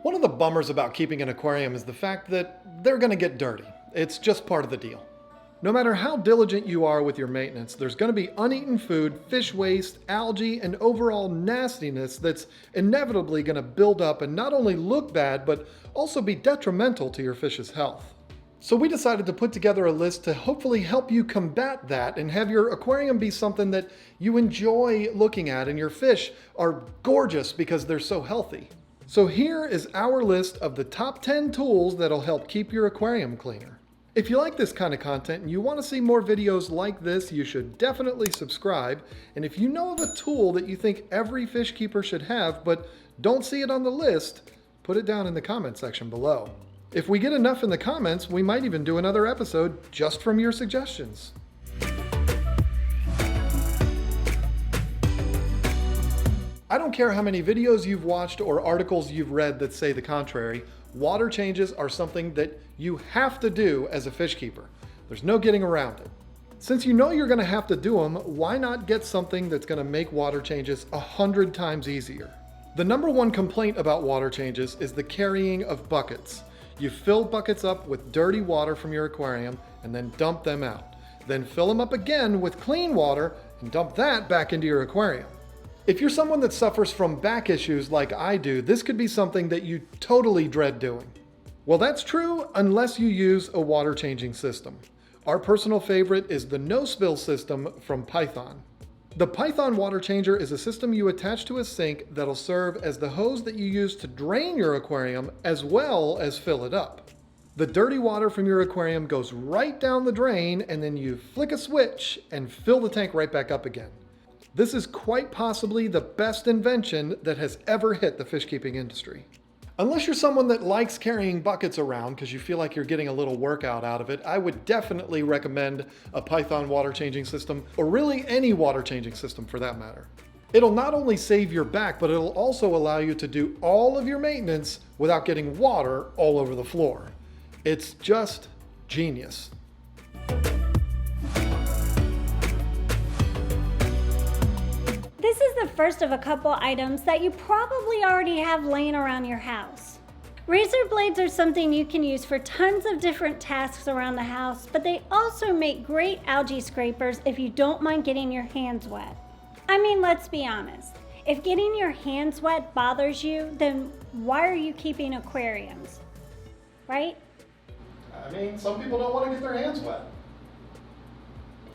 One of the bummers about keeping an aquarium is the fact that they're going to get dirty. It's just part of the deal. No matter how diligent you are with your maintenance, there's going to be uneaten food, fish waste, algae, and overall nastiness that's inevitably going to build up and not only look bad, but also be detrimental to your fish's health. So we decided to put together a list to hopefully help you combat that and have your aquarium be something that you enjoy looking at and your fish are gorgeous because they're so healthy. So here is our list of the top 10 tools that'll help keep your aquarium cleaner. If you like this kind of content and you want to see more videos like this, you should definitely subscribe. And if you know of a tool that you think every fish keeper should have but don't see it on the list, put it down in the comment section below. If we get enough in the comments, we might even do another episode just from your suggestions. I don't care how many videos you've watched or articles you've read that say the contrary, water changes are something that you have to do as a fish keeper. There's no getting around it. Since you know you're going to have to do them, why not get something that's going to make water changes 100 times easier? The number one complaint about water changes is the carrying of buckets. You fill buckets up with dirty water from your aquarium and then dump them out. Then fill them up again with clean water and dump that back into your aquarium. If you're someone that suffers from back issues like I do, this could be something that you totally dread doing. Well, that's true unless you use a water changing system. Our personal favorite is the no-spill system from Python. The Python water changer is a system you attach to a sink that'll serve as the hose that you use to drain your aquarium as well as fill it up. The dirty water from your aquarium goes right down the drain and then you flick a switch and fill the tank right back up again. This is quite possibly the best invention that has ever hit the fish keeping industry. Unless you're someone that likes carrying buckets around because you feel like you're getting a little workout out of it, I would definitely recommend a Python water changing system, or really any water changing system for that matter. It'll not only save your back, but it'll also allow you to do all of your maintenance without getting water all over the floor. It's just genius. This is the first of a couple items that you probably already have laying around your house. Razor blades are something you can use for tons of different tasks around the house, but they also make great algae scrapers if you don't mind getting your hands wet. I mean, let's be honest. If getting your hands wet bothers you, then why are you keeping aquariums? Right? I mean, some people don't want to get their hands wet.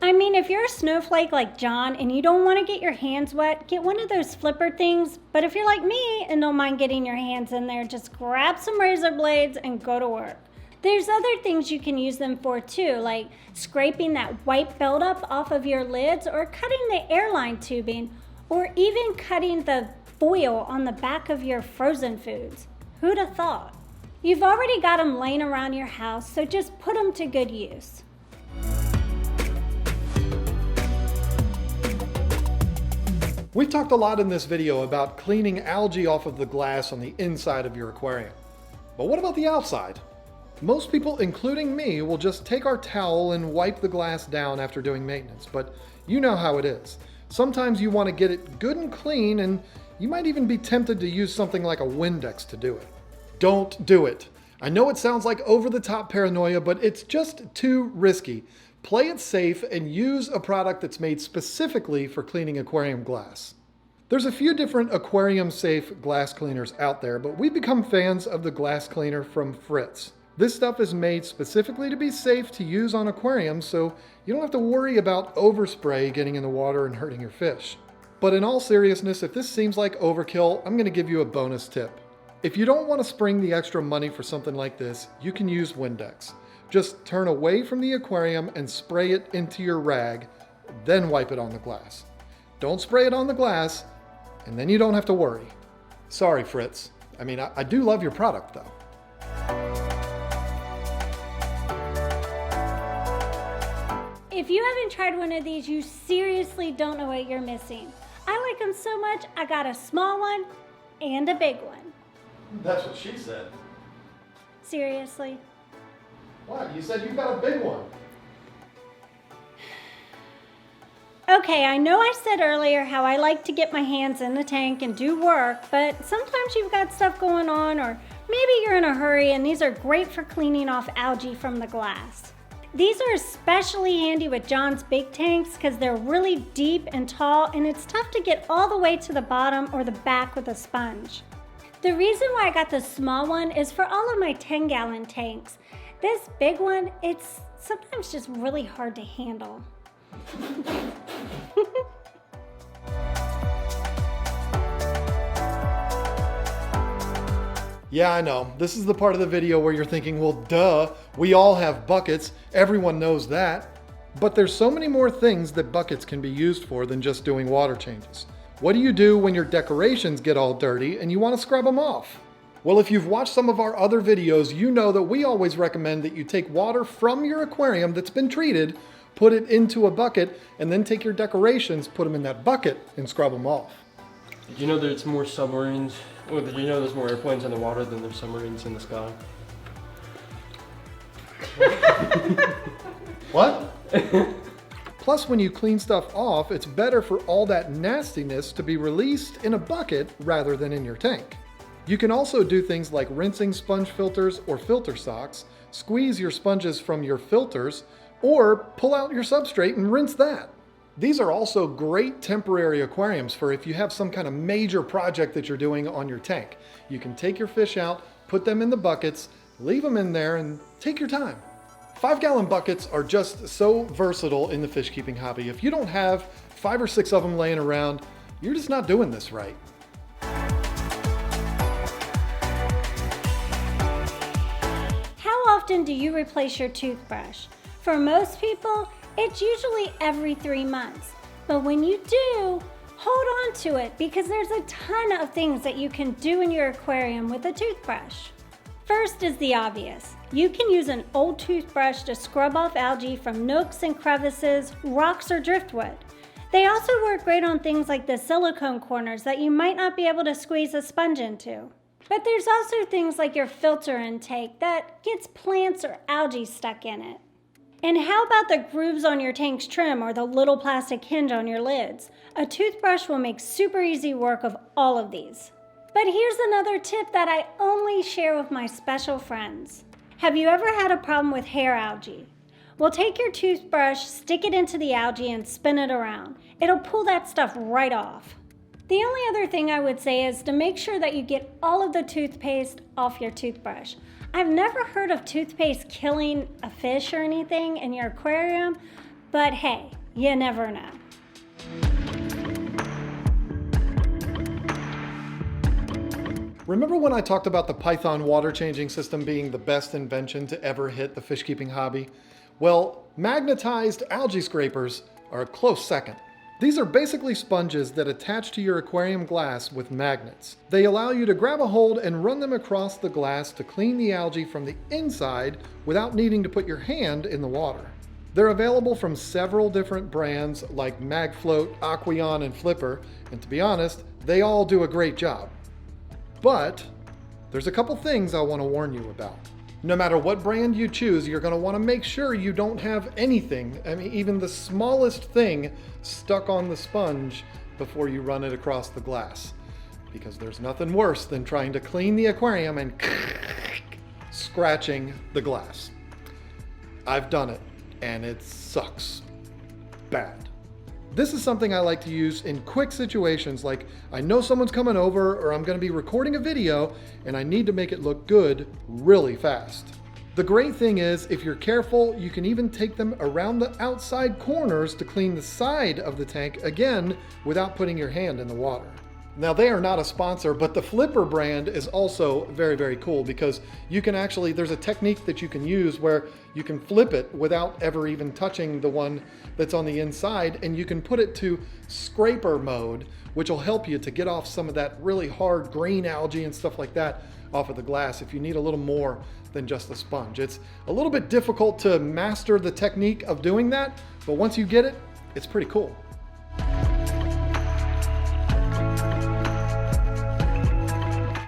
I mean, if you're a snowflake like John and you don't want to get your hands wet, get one of those flipper things. But if you're like me and don't mind getting your hands in there, just grab some razor blades and go to work. There's other things you can use them for too, like scraping that white buildup off of your lids or cutting the airline tubing or even cutting the foil on the back of your frozen foods. Who'd have thought? You've already got them laying around your house, so just put them to good use. We've talked a lot in this video about cleaning algae off of the glass on the inside of your aquarium. But what about the outside? Most people, including me, will just take our towel and wipe the glass down after doing maintenance, but you know how it is. Sometimes you want to get it good and clean, and you might even be tempted to use something like a Windex to do it. Don't do it. I know it sounds like over-the-top paranoia, but it's just too risky. Play it safe and use a product that's made specifically for cleaning aquarium glass. There's a few different aquarium-safe glass cleaners out there, but we've become fans of the glass cleaner from Fritz. This stuff is made specifically to be safe to use on aquariums, so you don't have to worry about overspray getting in the water and hurting your fish. But in all seriousness, if this seems like overkill, I'm going to give you a bonus tip. If you don't want to spring the extra money for something like this, you can use Windex. Just turn away from the aquarium and spray it into your rag, then wipe it on the glass. Don't spray it on the glass, and then you don't have to worry. Sorry, Fritz. I mean, I do love your product, though. If you haven't tried one of these, you seriously don't know what you're missing. I like them so much, I got a small one and a big one. That's what she said. Seriously. What? You said you've got a big one. Okay, I know I said earlier how I like to get my hands in the tank and do work, but sometimes you've got stuff going on or Maybe you're in a hurry and these are great for cleaning off algae from the glass. These are especially handy with John's big tanks because they're really deep and tall and it's tough to get all the way to the bottom or the back with a sponge. The reason why I got the small one is for all of my 10-gallon tanks. This big one, it's sometimes just really hard to handle. Yeah, I know. This is the part of the video where you're thinking, well, duh, we all have buckets. Everyone knows that. But there's so many more things that buckets can be used for than just doing water changes. What do you do when your decorations get all dirty and you want to scrub them off? Well, if you've watched some of our other videos, you know that we always recommend that you take water from your aquarium that's been treated, put it into a bucket, and then take your decorations, put them in that bucket, and scrub them off. Did you know there's more submarines, or did you know there's more airplanes in the water than there's submarines in the sky? What? Plus, when you clean stuff off, it's better for all that nastiness to be released in a bucket rather than in your tank. You can also do things like rinsing sponge filters or filter socks, squeeze your sponges from your filters, or pull out your substrate and rinse that. These are also great temporary aquariums for if you have some kind of major project that you're doing on your tank. You can take your fish out, put them in the buckets, leave them in there, and take your time. 5-gallon buckets are just so versatile in the fish keeping hobby. If you don't have 5 or 6 of them laying around, you're just not doing this right. How often do you replace your toothbrush? For most people, it's usually every 3 months. But when you do, hold on to it because there's a ton of things that you can do in your aquarium with a toothbrush. First is the obvious. You can use an old toothbrush to scrub off algae from nooks and crevices, rocks, or driftwood. They also work great on things like the silicone corners that you might not be able to squeeze a sponge into. But there's also things like your filter intake that gets plants or algae stuck in it. And how about the grooves on your tank's trim or the little plastic hinge on your lids? A toothbrush will make super easy work of all of these. But here's another tip that I only share with my special friends. Have you ever had a problem with hair algae? Well, take your toothbrush, stick it into the algae, and spin it around. It'll pull that stuff right off. The only other thing I would say is to make sure that you get all of the toothpaste off your toothbrush. I've never heard of toothpaste killing a fish or anything in your aquarium, but hey, you never know. Remember when I talked about the Python water changing system being the best invention to ever hit the fish keeping hobby? Well, magnetized algae scrapers are a close second. These are basically sponges that attach to your aquarium glass with magnets. They allow you to grab a hold and run them across the glass to clean the algae from the inside without needing to put your hand in the water. They're available from several different brands like MagFloat, Aquarium, and Flipper, and to be honest, they all do a great job. But there's a couple things I want to warn you about. No matter what brand you choose, you're going to want to make sure you don't have anything, even the smallest thing, stuck on the sponge before you run it across the glass. Because there's nothing worse than trying to clean the aquarium and scratching the glass. I've done it, and it sucks bad. This is something I like to use in quick situations like I know someone's coming over or I'm going to be recording a video and I need to make it look good really fast. The great thing is if you're careful, you can even take them around the outside corners to clean the side of the tank again without putting your hand in the water. Now they are not a sponsor, but the Flipper brand is also very, very cool because you can actually, there's a technique that you can use where you can flip it without ever even touching the one that's on the inside, and you can put it to scraper mode, which will help you to get off some of that really hard green algae and stuff like that off of the glass if you need a little more than just a sponge. It's a little bit difficult to master the technique of doing that, but once you get it, it's pretty cool.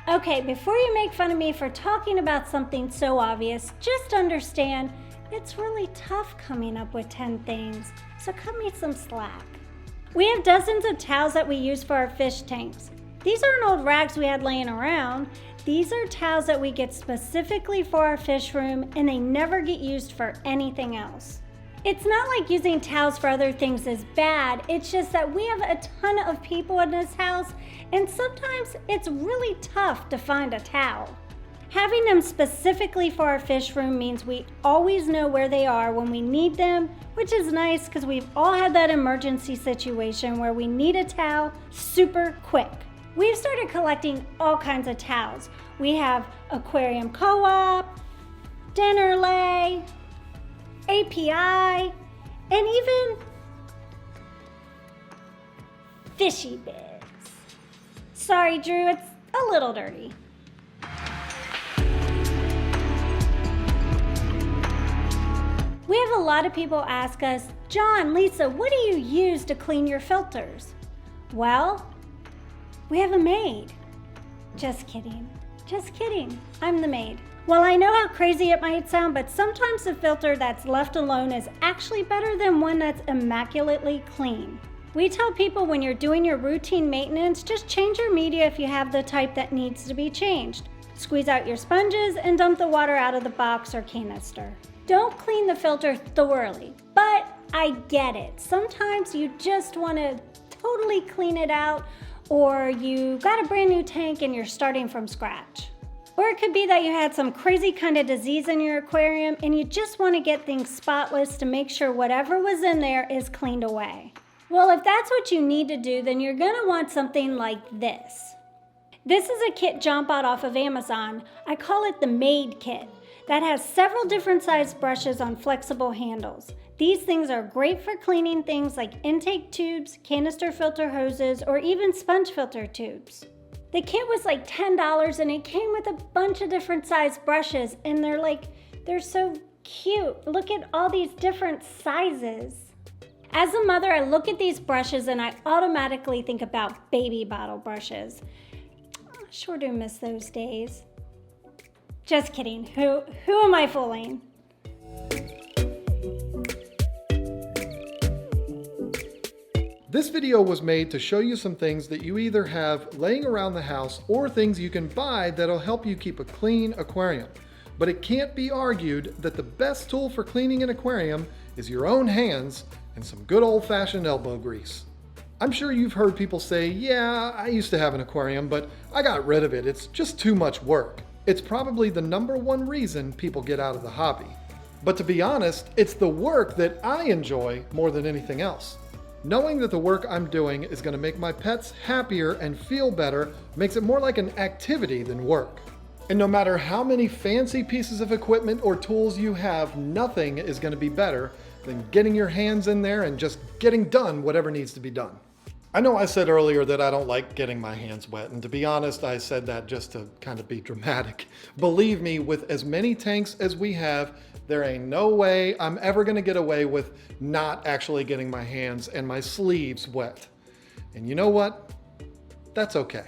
Okay, before you make fun of me for talking about something so obvious, just understand it's really tough coming up with 10 things, so cut me some slack. We have dozens of towels that we use for our fish tanks. These aren't old rags we had laying around. These are towels that we get specifically for our fish room, and they never get used for anything else. It's not like using towels for other things is bad, it's just that we have a ton of people in this house, and sometimes it's really tough to find a towel. Having them specifically for our fish room means we always know where they are when we need them, which is nice because we've all had that emergency situation where we need a towel super quick. We've started collecting all kinds of towels. We have Aquarium Co-op, Dinner Lay, API, and even Fishy Bits. Sorry, Drew, it's a little dirty. We have a lot of people ask us, John, Lisa, what do you use to clean your filters? Well, we have a maid. Just kidding. Just kidding. I'm the maid. Well, I know how crazy it might sound, but sometimes a filter that's left alone is actually better than one that's immaculately clean. We tell people when you're doing your routine maintenance, just change your media if you have the type that needs to be changed. Squeeze out your sponges and dump the water out of the box or canister. Don't clean the filter thoroughly, but I get it. Sometimes you just want to totally clean it out, or you got a brand new tank and you're starting from scratch. Or it could be that you had some crazy kind of disease in your aquarium and you just want to get things spotless to make sure whatever was in there is cleaned away. Well, if that's what you need to do, then you're going to want something like this. This is a kit John bought off of Amazon. I call it the Maid Kit. That has several different sized brushes on flexible handles. These things are great for cleaning things like intake tubes, canister filter hoses, or even sponge filter tubes. The kit was like $10 and it came with a bunch of different sized brushes, and they're so cute. Look at all these different sizes. As a mother, I look at these brushes and I automatically think about baby bottle brushes. I sure do miss those days. Just kidding. Who am I fooling? This video was made to show you some things that you either have laying around the house or things you can buy that'll help you keep a clean aquarium. But it can't be argued that the best tool for cleaning an aquarium is your own hands and some good old-fashioned elbow grease. I'm sure you've heard people say, yeah, I used to have an aquarium, but I got rid of it. It's just too much work. It's probably the #1 reason people get out of the hobby. But to be honest, it's the work that I enjoy more than anything else. Knowing that the work I'm doing is going to make my pets happier and feel better makes it more like an activity than work. And no matter how many fancy pieces of equipment or tools you have, nothing is going to be better than getting your hands in there and just getting done whatever needs to be done. I know I said earlier that I don't like getting my hands wet, and to be honest, I said that just to kind of be dramatic. Believe me, with as many tanks as we have, there ain't no way I'm ever gonna get away with not actually getting my hands and my sleeves wet. And you know what? That's okay.